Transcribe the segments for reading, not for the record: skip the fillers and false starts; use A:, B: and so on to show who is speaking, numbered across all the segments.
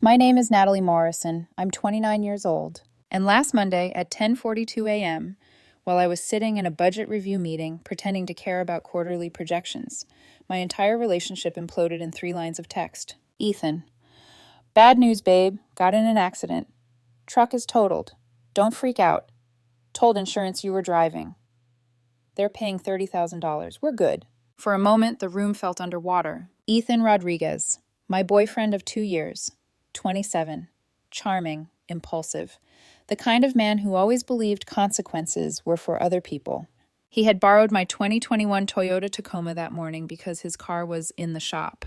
A: My name is Natalie Morrison. I'm 29 years old. And last Monday at 10:42 a.m., while I was sitting in a budget review meeting pretending to care about quarterly projections, my entire relationship imploded in 3 lines of text. Ethan. Bad news, babe. Got in an accident. Truck is totaled. Don't freak out. Told insurance you were driving. They're paying $30,000. We're good. For a moment, the room felt underwater. Ethan Rodriguez, my boyfriend of 2 years, 27, charming, impulsive, the kind of man who always believed consequences were for other people. He had borrowed my 2021 Toyota Tacoma that morning because his car was in the shop.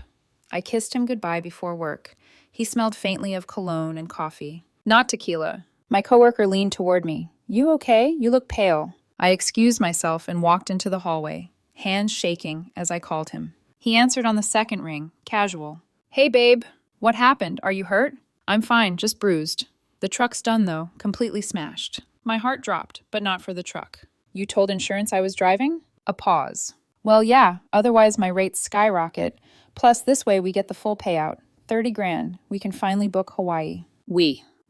A: I kissed him goodbye before work. He smelled faintly of cologne and coffee. Not tequila. My coworker leaned toward me. You okay? You look pale. I excused myself and walked into the hallway, hands shaking as I called him. He answered on the second ring, casual. Hey, babe. What happened? Are you hurt? I'm fine, just bruised. The truck's done, though, completely smashed. My heart dropped, but not for the truck. You told insurance I was driving? A pause. Well, yeah, otherwise my rates skyrocket. Plus, this way we get the full payout. 30 grand. We can finally book Hawaii.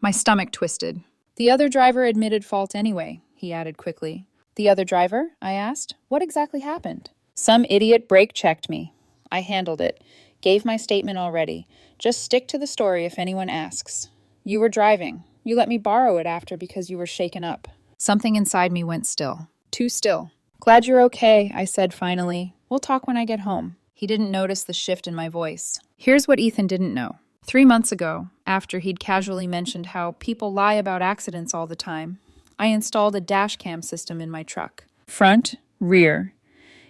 A: My stomach twisted. The other driver admitted fault anyway, he added quickly. The other driver? I asked. What exactly happened? Some idiot brake-checked me. I handled it. Gave my statement already. Just stick to the story if anyone asks. You were driving. You let me borrow it after because you were shaken up. Something inside me went still. Too still. Glad you're okay, I said finally. We'll talk when I get home. He didn't notice the shift in my voice. Here's what Ethan didn't know. 3 months ago, after he'd casually mentioned how people lie about accidents all the time, I installed a Dashcam system in my truck. Front, rear,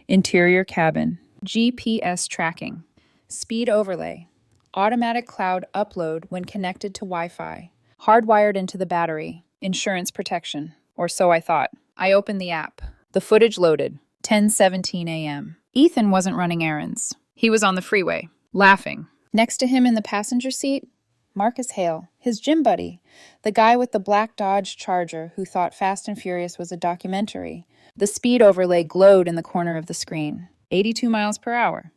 A: interior cabin, GPS tracking, speed overlay, automatic cloud upload when connected to Wi-Fi, hardwired into the battery, insurance protection, or so I thought. I opened the app. The footage loaded. 10:17 a.m. Ethan wasn't running errands. He was on the freeway, laughing. Next to him in the passenger seat, Marcus Hale, his gym buddy, the guy with the black Dodge Charger who thought Fast and Furious was a documentary. The speed overlay glowed in the corner of the screen. 82 miles per hour.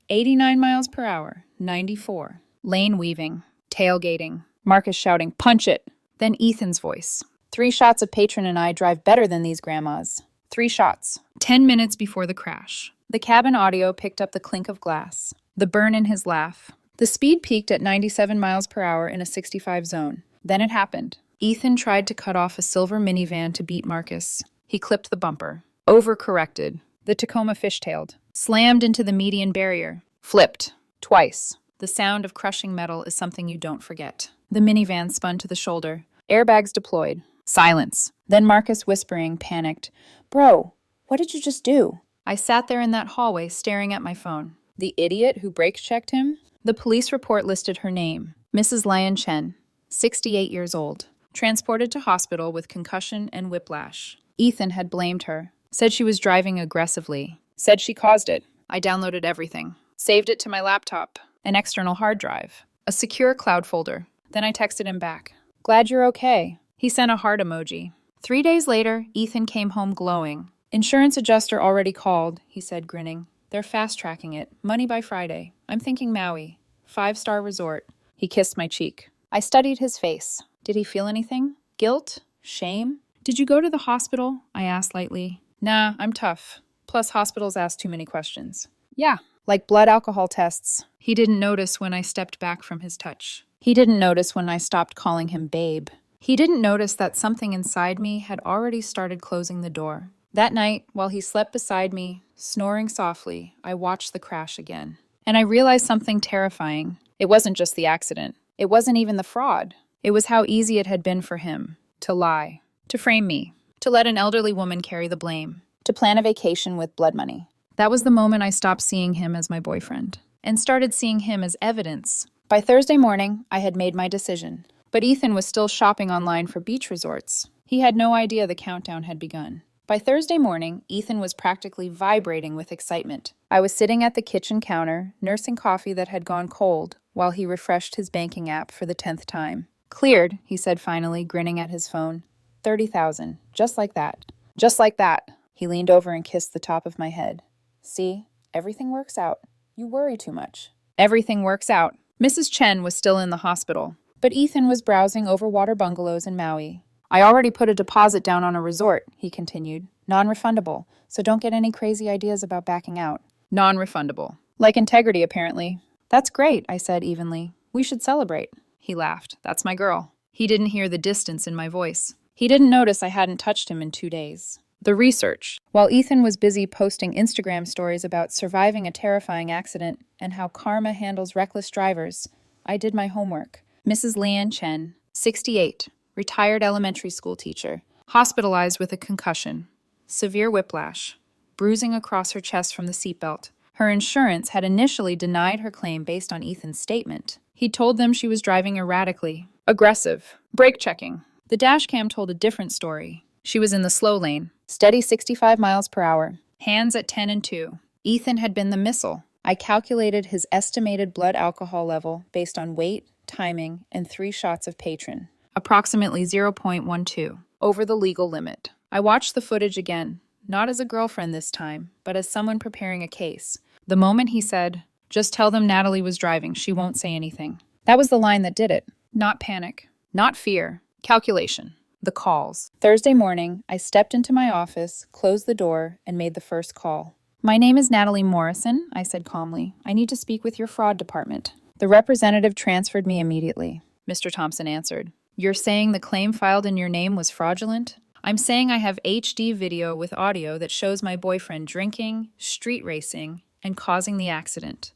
A: 89 miles per hour. 94. Lane weaving. Tailgating. Marcus shouting, punch it! Then Ethan's voice. 3 shots of Patron and I drive better than these grandmas. 3 shots. 10 minutes before the crash. The cabin audio picked up the clink of glass. The burn in his laugh. The speed peaked at 97 miles per hour in a 65 zone. Then it happened. Ethan tried to cut off a silver minivan to beat Marcus. He clipped the bumper. Overcorrected. The Tacoma fishtailed. Slammed into the median barrier. Flipped. Twice. The sound of crushing metal is something you don't forget. The minivan spun to the shoulder. Airbags deployed. Silence. Then Marcus whispering, panicked. Bro, what did you just do? I sat there in that hallway staring at my phone. The idiot who brake-checked him? The police report listed her name, Mrs. Lian Chen, 68 years old, transported to hospital with concussion and whiplash. Ethan had blamed her, said she was driving aggressively, said she caused it. I downloaded everything, saved it to my laptop, an external hard drive, a secure cloud folder. Then I texted him back. Glad you're okay. He sent a heart emoji. 3 days later, Ethan came home glowing. Insurance adjuster already called, he said, grinning. They're fast-tracking it. Money by Friday. I'm thinking Maui. 5-star resort. He kissed my cheek. I studied his face. Did he feel anything? Guilt? Shame? Did you go to the hospital? I asked lightly. Nah, I'm tough. Plus, hospitals ask too many questions. Yeah, like blood alcohol tests. He didn't notice when I stepped back from his touch. He didn't notice when I stopped calling him babe. He didn't notice that something inside me had already started closing the door. That night, while he slept beside me, snoring softly, I watched the crash again. And I realized something terrifying. It wasn't just the accident. It wasn't even the fraud. It was how easy it had been for him to lie, to frame me, to let an elderly woman carry the blame, to plan a vacation with blood money. That was the moment I stopped seeing him as my boyfriend and started seeing him as evidence. By Thursday morning, I had made my decision. But Ethan was still shopping online for beach resorts. He had no idea the countdown had begun. By Thursday morning, Ethan was practically vibrating with excitement. I was sitting at the kitchen counter, nursing coffee that had gone cold, while he refreshed his banking app for the 10th time. Cleared, he said finally, grinning at his phone. 30,000. Just like that. Just like that. He leaned over and kissed the top of my head. See, everything works out. You worry too much. Everything works out. Mrs. Chen was still in the hospital, but Ethan was browsing overwater bungalows in Maui. I already put a deposit down on a resort, he continued. Non-refundable, so don't get any crazy ideas about backing out. Non-refundable. Like integrity, apparently. That's great, I said evenly. We should celebrate. He laughed. That's my girl. He didn't hear the distance in my voice. He didn't notice I hadn't touched him in 2 days. The research. While Ethan was busy posting Instagram stories about surviving a terrifying accident and how karma handles reckless drivers, I did my homework. Mrs. Lian Chen, 68, retired elementary school teacher, hospitalized with a concussion, severe whiplash, bruising across her chest from the seatbelt. Her insurance had initially denied her claim based on Ethan's statement. He told them she was driving erratically, aggressive, brake checking. The dashcam told a different story. She was in the slow lane, steady 65 miles per hour, hands at 10 and 2. Ethan had been the missile. I calculated his estimated blood alcohol level based on weight, timing, and 3 shots of Patron, approximately 0.12, over the legal limit. I watched the footage again, not as a girlfriend this time, but as someone preparing a case. The moment he said, "Just tell them Natalie was driving, she won't say anything." That was the line that did it. Not panic, not fear, calculation. The calls. Thursday morning, I stepped into my office, closed the door, and made the first call. "My name is Natalie Morrison," I said calmly. "I need to speak with your fraud department." The representative transferred me immediately. Mr. Thompson answered. "You're saying the claim filed in your name was fraudulent?" "I'm saying I have HD video with audio that shows my boyfriend drinking, street racing, and causing the accident.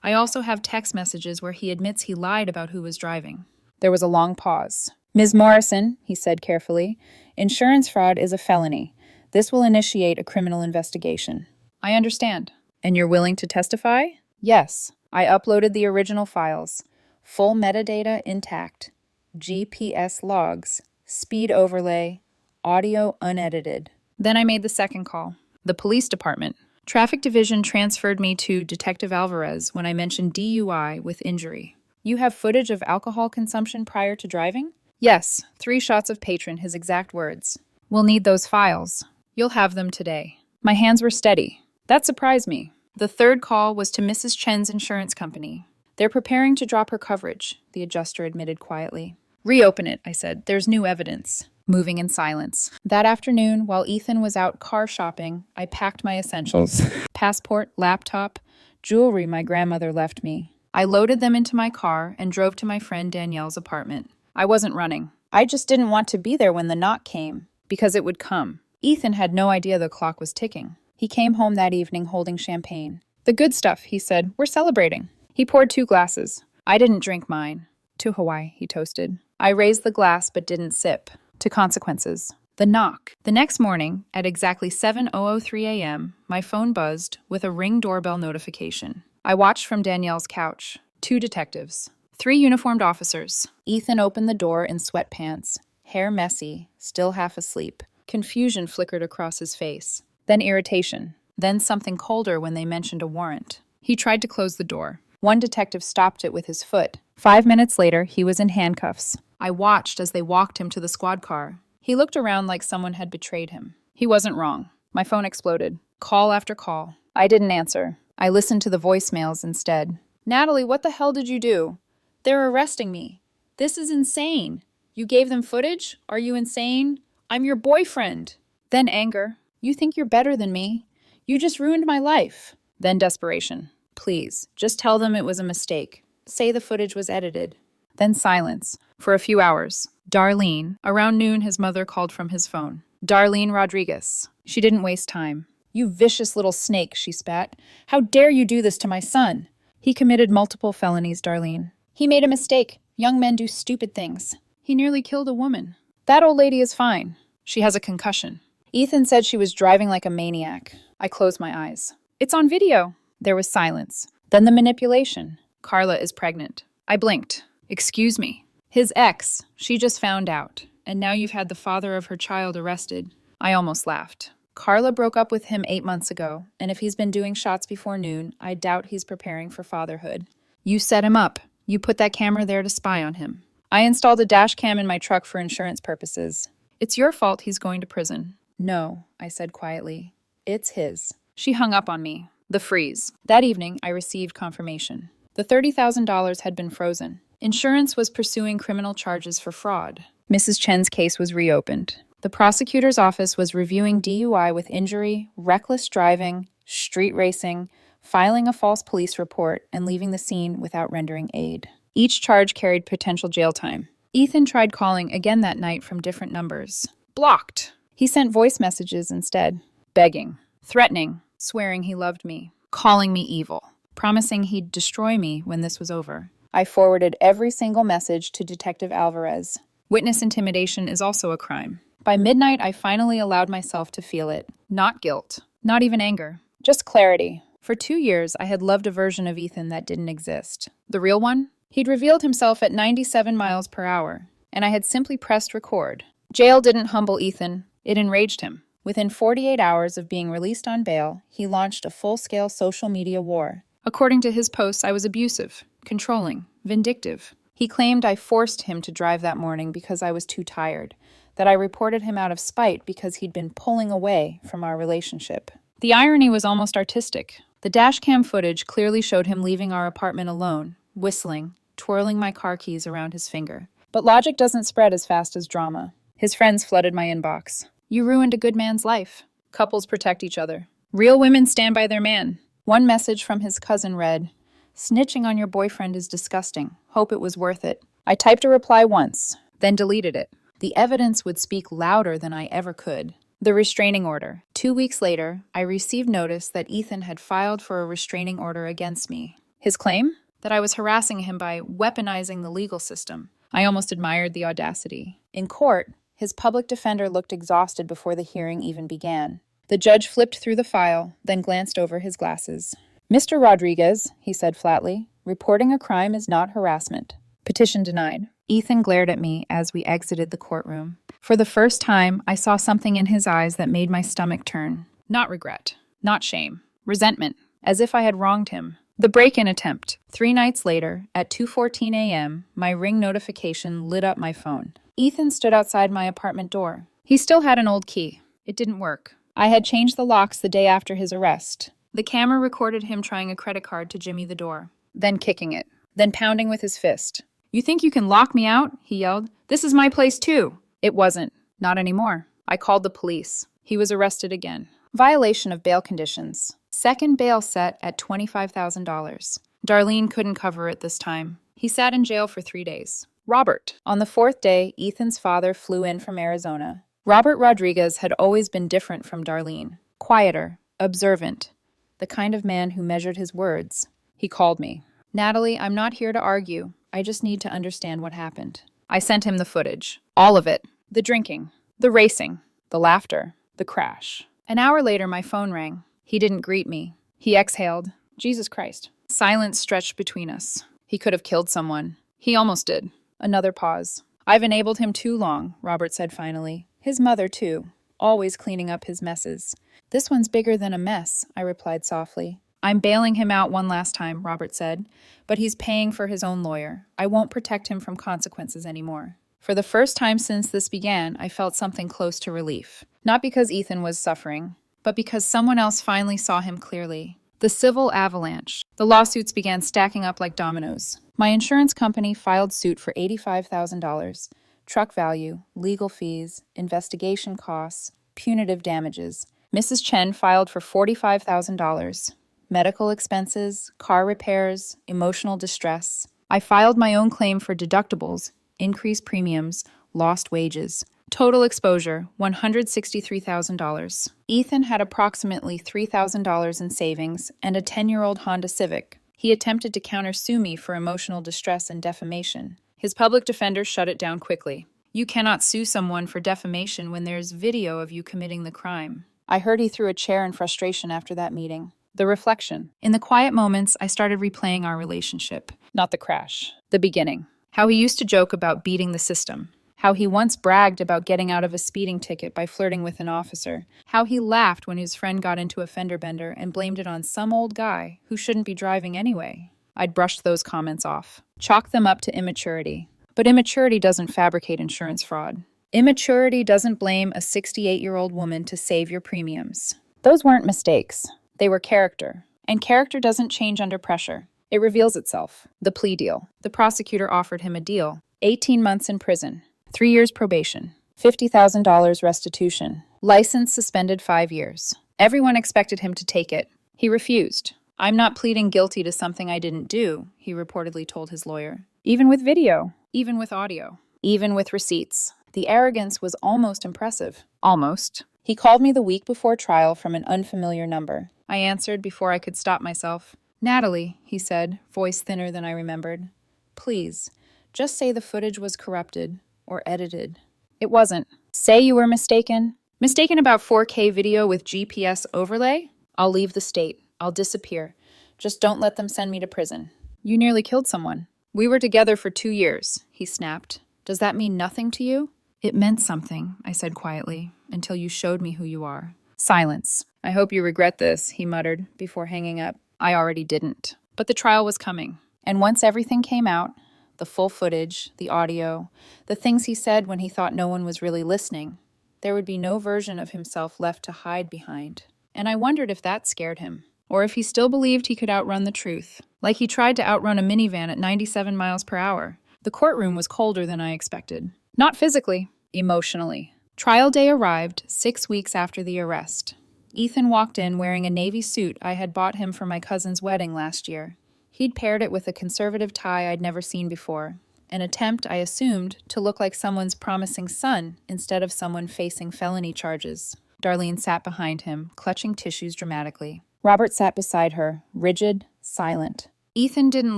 A: I also have text messages where he admits he lied about who was driving." There was a long pause. "Ms. Morrison," he said carefully, "insurance fraud is a felony. This will initiate a criminal investigation." "I understand." "And you're willing to testify?" "Yes." I uploaded the original files. Full metadata intact. GPS logs. Speed overlay. Audio unedited. Then I made the second call. The police department. Traffic division transferred me to Detective Alvarez when I mentioned DUI with injury. "You have footage of alcohol consumption prior to driving?" "Yes, 3 shots of Patron, his exact words." "We'll need those files." "You'll have them today." My hands were steady. That surprised me. The third call was to Mrs. Chen's insurance company. "They're preparing to drop her coverage," the adjuster admitted quietly. "Reopen it," I said. "There's new evidence." Moving in silence. That afternoon, while Ethan was out car shopping, I packed my essentials. Passport, laptop, jewelry my grandmother left me. I loaded them into my car and drove to my friend Danielle's apartment. I wasn't running. I just didn't want to be there when the knock came, because it would come. Ethan had no idea the clock was ticking. He came home that evening holding champagne. "The good stuff," he said. "We're celebrating." He poured 2 glasses. I didn't drink mine. "To Hawaii," he toasted. I raised the glass but didn't sip. To consequences. The knock. The next morning, at exactly 7:03 a.m., my phone buzzed with a Ring doorbell notification. I watched from Danielle's couch. 2 detectives. 3 uniformed officers. Ethan opened the door in sweatpants, hair messy, still half asleep. Confusion flickered across his face. Then irritation. Then something colder when they mentioned a warrant. He tried to close the door. One detective stopped it with his foot. 5 minutes later, he was in handcuffs. I watched as they walked him to the squad car. He looked around like someone had betrayed him. He wasn't wrong. My phone exploded. Call after call. I didn't answer. I listened to the voicemails instead. "Natalie, what the hell did you do? They're arresting me. This is insane. You gave them footage? Are you insane? I'm your boyfriend." Then anger. "You think you're better than me? You just ruined my life." Then desperation. "Please, just tell them it was a mistake. Say the footage was edited." Then silence. For a few hours. Darlene. Around noon, his mother called from his phone. "Darlene Rodriguez." She didn't waste time. "You vicious little snake," she spat. "How dare you do this to my son?" "He committed multiple felonies, Darlene. He made a mistake. Young men do stupid things. He nearly killed a woman. That old lady is fine. She has a concussion." Ethan said she was driving like a maniac. I closed my eyes. "It's on video." There was silence. Then the manipulation. "Carla is pregnant." I blinked. "Excuse me." "His ex. She just found out. And now you've had the father of her child arrested." I almost laughed. "Carla broke up with him 8 months ago, and if he's been doing shots before noon, I doubt he's preparing for fatherhood." "You set him up. You put that camera there to spy on him." "I installed a dash cam in my truck for insurance purposes." "It's your fault he's going to prison." "No," I said quietly. "It's his." She hung up on me. The freeze. That evening, I received confirmation. The $30,000 had been frozen. Insurance was pursuing criminal charges for fraud. Mrs. Chen's case was reopened. The prosecutor's office was reviewing DUI with injury, reckless driving, street racing, filing a false police report, and leaving the scene without rendering aid. Each charge carried potential jail time. Ethan tried calling again that night from different numbers. Blocked. He sent voice messages instead, begging, threatening, swearing he loved me, calling me evil, promising he'd destroy me when this was over. I forwarded every single message to Detective Alvarez. Witness intimidation is also a crime. By midnight, I finally allowed myself to feel it. Not guilt, not even anger, just clarity. For 2 years, I had loved a version of Ethan that didn't exist. The real one? He'd revealed himself at 97 miles per hour, and I had simply pressed record. Jail didn't humble Ethan, it enraged him. Within 48 hours of being released on bail, he launched a full-scale social media war. According to his posts, I was abusive, controlling, vindictive. He claimed I forced him to drive that morning because I was too tired, that I reported him out of spite because he'd been pulling away from our relationship. The irony was almost artistic. The dashcam footage clearly showed him leaving our apartment alone, whistling, twirling my car keys around his finger. But logic doesn't spread as fast as drama. His friends flooded my inbox. You ruined a good man's life. Couples protect each other. Real women stand by their man. One message from his cousin read, "Snitching on your boyfriend is disgusting. Hope it was worth it." I typed a reply once, then deleted it. The evidence would speak louder than I ever could. The restraining order. 2 weeks later, I received notice that Ethan had filed for a restraining order against me. His claim? That I was harassing him by weaponizing the legal system. I almost admired the audacity. In court, his public defender looked exhausted before the hearing even began. The judge flipped through the file, then glanced over his glasses. "Mr. Rodriguez," he said flatly, "reporting a crime is not harassment." Petition denied. Ethan glared at me as we exited the courtroom. For the first time, I saw something in his eyes that made my stomach turn. Not regret, not shame, resentment, as if I had wronged him. The break-in attempt. 3 nights later, at 2:14 a.m., my Ring notification lit up my phone. Ethan stood outside my apartment door. He still had an old key. It didn't work. I had changed the locks the day after his arrest. The camera recorded him trying a credit card to jimmy the door, then kicking it, then pounding with his fist. "You think you can lock me out?" he yelled. "This is my place too." It wasn't. Not anymore. I called the police. He was arrested again. Violation of bail conditions. Second bail set at $25,000. Darlene couldn't cover it this time. He sat in jail for 3 days. Robert. On the 4th day, Ethan's father flew in from Arizona. Robert Rodriguez had always been different from Darlene. Quieter, observant, the kind of man who measured his words. He called me. "Natalie, I'm not here to argue. I just need to understand what happened." I sent him the footage. All of it. The drinking, the racing, the laughter, the crash. An hour later, my phone rang. He didn't greet me. He exhaled. Jesus Christ. Silence stretched between us. He could have killed someone. He almost did. Another pause. "I've enabled him too long," Robert said finally. His mother, too. Always cleaning up his messes. "This one's bigger than a mess," I replied softly. "I'm bailing him out one last time," Robert said, "but he's paying for his own lawyer. I won't protect him from consequences anymore." For the first time since this began, I felt something close to relief. Not because Ethan was suffering, but because someone else finally saw him clearly. The civil avalanche. The lawsuits began stacking up like dominoes. My insurance company filed suit for $85,000. Truck value, legal fees, investigation costs, punitive damages. Mrs. Chen filed for $45,000. Medical expenses, car repairs, emotional distress. I filed my own claim for deductibles, increased premiums, lost wages. Total exposure, $163,000. Ethan had approximately $3,000 in savings and a 10-year-old Honda Civic. He attempted to countersue me for emotional distress and defamation. His public defender shut it down quickly. "You cannot sue someone for defamation when there's video of you committing the crime." I heard he threw a chair in frustration after that meeting. The reflection. In the quiet moments, I started replaying our relationship. Not the crash. The beginning. How he used to joke about beating the system. How he once bragged about getting out of a speeding ticket by flirting with an officer. How he laughed when his friend got into a fender bender and blamed it on some old guy who shouldn't be driving anyway. I'd brushed those comments off. Chalked them up to immaturity. But immaturity doesn't fabricate insurance fraud. Immaturity doesn't blame a 68-year-old woman to save your premiums. Those weren't mistakes. They were character. And character doesn't change under pressure. It reveals itself. The plea deal. The prosecutor offered him a deal. 18 months in prison, 3 years probation, $50,000 restitution, license suspended 5 years. Everyone expected him to take it. He refused. "I'm not pleading guilty to something I didn't do," he reportedly told his lawyer. Even with video, even with audio, even with receipts. The arrogance was almost impressive. Almost. He called me the week before trial from an unfamiliar number. I answered before I could stop myself. "Natalie," he said, voice thinner than I remembered. "Please, just say the footage was corrupted or edited." It wasn't. Say you were mistaken. Mistaken about 4K video with GPS overlay? I'll leave the state. I'll disappear. Just don't let them send me to prison. You nearly killed someone. We were together for 2 years, he snapped. Does that mean nothing to you? It meant something, I said quietly, until you showed me who you are. Silence. I hope you regret this, he muttered before hanging up. I already didn't. But the trial was coming. And once everything came out, the full footage, the audio, the things he said when he thought no one was really listening, there would be no version of himself left to hide behind. And I wondered if that scared him, or if he still believed he could outrun the truth, like he tried to outrun a minivan at 97 miles per hour. The courtroom was colder than I expected. Not physically, emotionally. Trial day arrived 6 weeks after the arrest. Ethan walked in wearing a navy suit I had bought him for my cousin's wedding last year. He'd paired it with a conservative tie I'd never seen before, an attempt, I assumed, to look like someone's promising son instead of someone facing felony charges. Darlene sat behind him, clutching tissues dramatically. Robert sat beside her, rigid, silent. Ethan didn't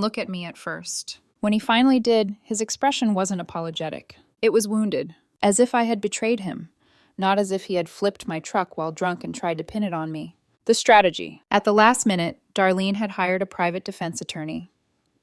A: look at me at first. When he finally did, his expression wasn't apologetic. It was wounded, as if I had betrayed him, not as if he had flipped my truck while drunk and tried to pin it on me. The strategy. At the last minute, Darlene had hired a private defense attorney.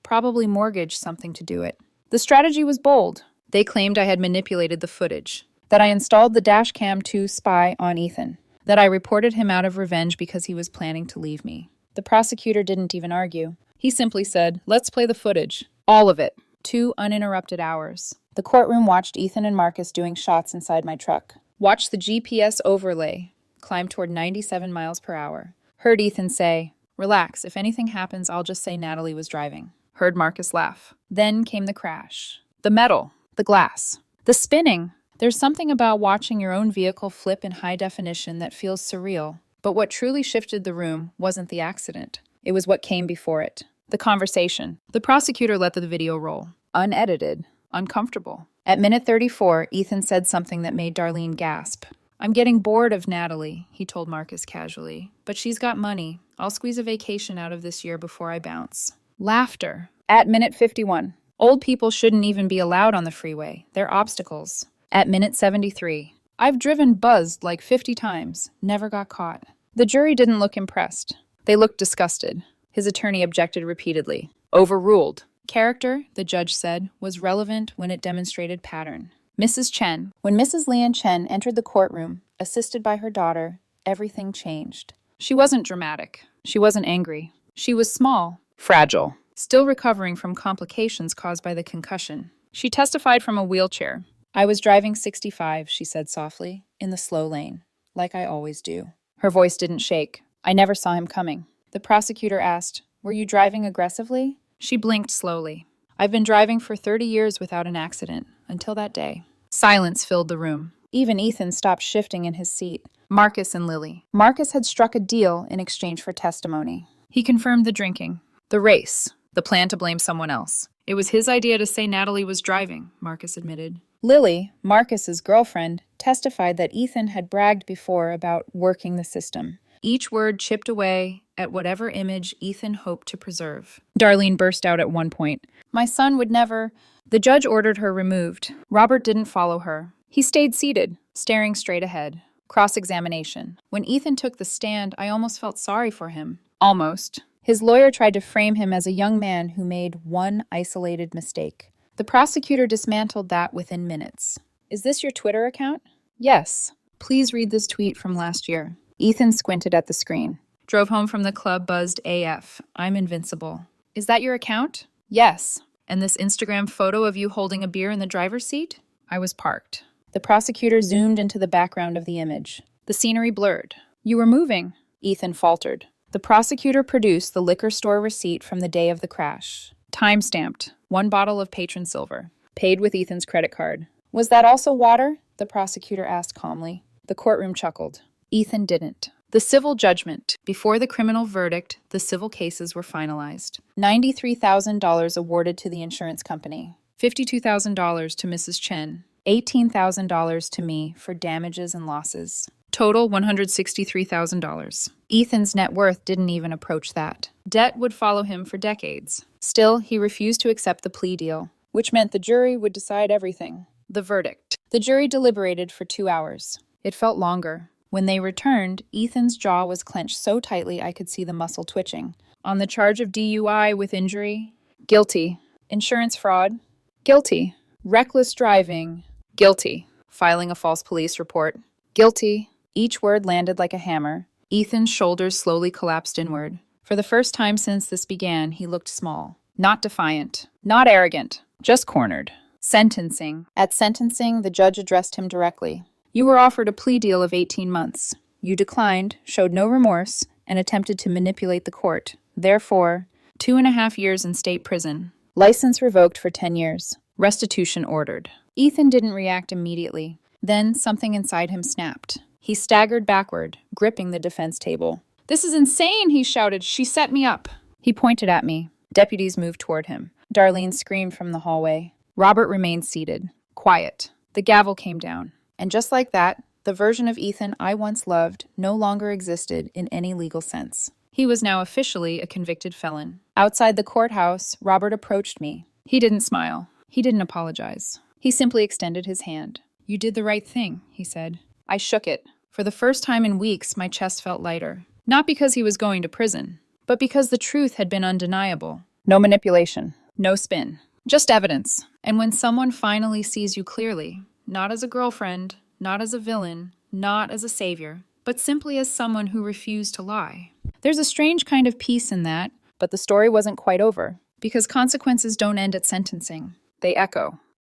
A: Probably mortgaged something to do it. The strategy was bold. They claimed I had manipulated the footage, that I installed the Dashcam 2 spy on Ethan, that I reported him out of revenge because he was planning to leave me. The prosecutor didn't even argue. He simply said, "Let's play the footage. All of it." 2 uninterrupted hours. The courtroom watched Ethan and Marcus doing shots inside my truck. Watched the GPS overlay climb toward 97 miles per hour. Heard Ethan say, "Relax, if anything happens, I'll just say Natalie was driving." Heard Marcus laugh. Then came the crash. The metal. The glass. The spinning. There's something about watching your own vehicle flip in high definition that feels surreal. But what truly shifted the room wasn't the accident. It was what came before it. The conversation. The prosecutor let the video roll. Unedited. Uncomfortable. At minute 34, Ethan said something that made Darlene gasp. "I'm getting bored of Natalie," he told Marcus casually. "But she's got money. I'll squeeze a vacation out of this year before I bounce." Laughter. At minute 51. "Old people shouldn't even be allowed on the freeway. They're obstacles." At minute 73. "I've driven buzzed like 50 times. Never got caught." The jury didn't look impressed. They looked disgusted. His attorney objected repeatedly. Overruled. Character, the judge said, was relevant when it demonstrated pattern. Mrs. Chen. When Mrs. Lian Chen entered the courtroom, assisted by her daughter, everything changed. She wasn't dramatic. She wasn't angry. She was small, fragile, still recovering from complications caused by the concussion. She testified from a wheelchair. "I was driving 65, she said softly, in the slow lane, like I always do." Her voice didn't shake. "I never saw him coming." The prosecutor asked, "Were you driving aggressively?" She blinked slowly. "I've been driving for 30 years without an accident, until that day." Silence filled the room. Even Ethan stopped shifting in his seat. Marcus and Lily. Marcus had struck a deal in exchange for testimony. He confirmed the drinking, the race, the plan to blame someone else. It was his idea to say Natalie was driving, Marcus admitted. Lily, Marcus's girlfriend, testified that Ethan had bragged before about working the system. Each word chipped away at whatever image Ethan hoped to preserve. Darlene burst out at one point. "My son would never—" The judge ordered her removed. Robert didn't follow her. He stayed seated, staring straight ahead. Cross-examination. When Ethan took the stand, I almost felt sorry for him. Almost. His lawyer tried to frame him as a young man who made one isolated mistake. The prosecutor dismantled that within minutes. "Is this your Twitter account?" "Yes." "Please read this tweet from last year." Ethan squinted at the screen. "Drove home from the club buzzed AF. I'm invincible." "Is that your account?" "Yes." "And this Instagram photo of you holding a beer in the driver's seat?" "I was parked." The prosecutor zoomed into the background of the image. The scenery blurred. "You were moving," Ethan faltered. The prosecutor produced the liquor store receipt from the day of the crash. Time-stamped, 1 bottle of patron silver. Paid with Ethan's credit card. Was that also water? The prosecutor asked calmly. The courtroom chuckled. Ethan didn't. The civil judgment. Before the criminal verdict, the civil cases were finalized. $93,000 awarded to the insurance company. $52,000 to Mrs. Chen. $18,000 to me for damages and losses. Total $163,000. Ethan's net worth didn't even approach that. Debt would follow him for decades. Still, he refused to accept the plea deal, which meant the jury would decide everything. The verdict. The jury deliberated for 2 hours. It felt longer. When they returned, Ethan's jaw was clenched so tightly I could see the muscle twitching. On the charge of DUI with injury, guilty. Insurance fraud, guilty. Reckless driving, guilty. Filing a false police report, guilty. Each word landed like a hammer. Ethan's shoulders slowly collapsed inward. For the first time since this began, he looked small. Not defiant, not arrogant, just cornered. Sentencing. At sentencing, the judge addressed him directly. You were offered a plea deal of 18 months. You declined, showed no remorse, and attempted to manipulate the court. Therefore, 2.5 years in state prison. License revoked for 10 years. Restitution ordered. Ethan didn't react immediately. Then something inside him snapped. He staggered backward, gripping the defense table. "This is insane," he shouted. "She set me up." He pointed at me. Deputies moved toward him. Darlene screamed from the hallway. Robert remained seated, quiet. The gavel came down. And just like that, the version of Ethan I once loved no longer existed in any legal sense. He was now officially a convicted felon. Outside the courthouse, Robert approached me. He didn't smile. He didn't apologize. He simply extended his hand. "You did the right thing," he said. I shook it. For the first time in weeks, my chest felt lighter. Not because he was going to prison, but because the truth had been undeniable. No manipulation. No spin. Just evidence. And when someone finally sees you clearly, not as a girlfriend, not as a villain, not as a savior, but simply as someone who refused to lie. There's a strange kind of peace in that, but the story wasn't quite over, because consequences don't end at sentencing. They echo.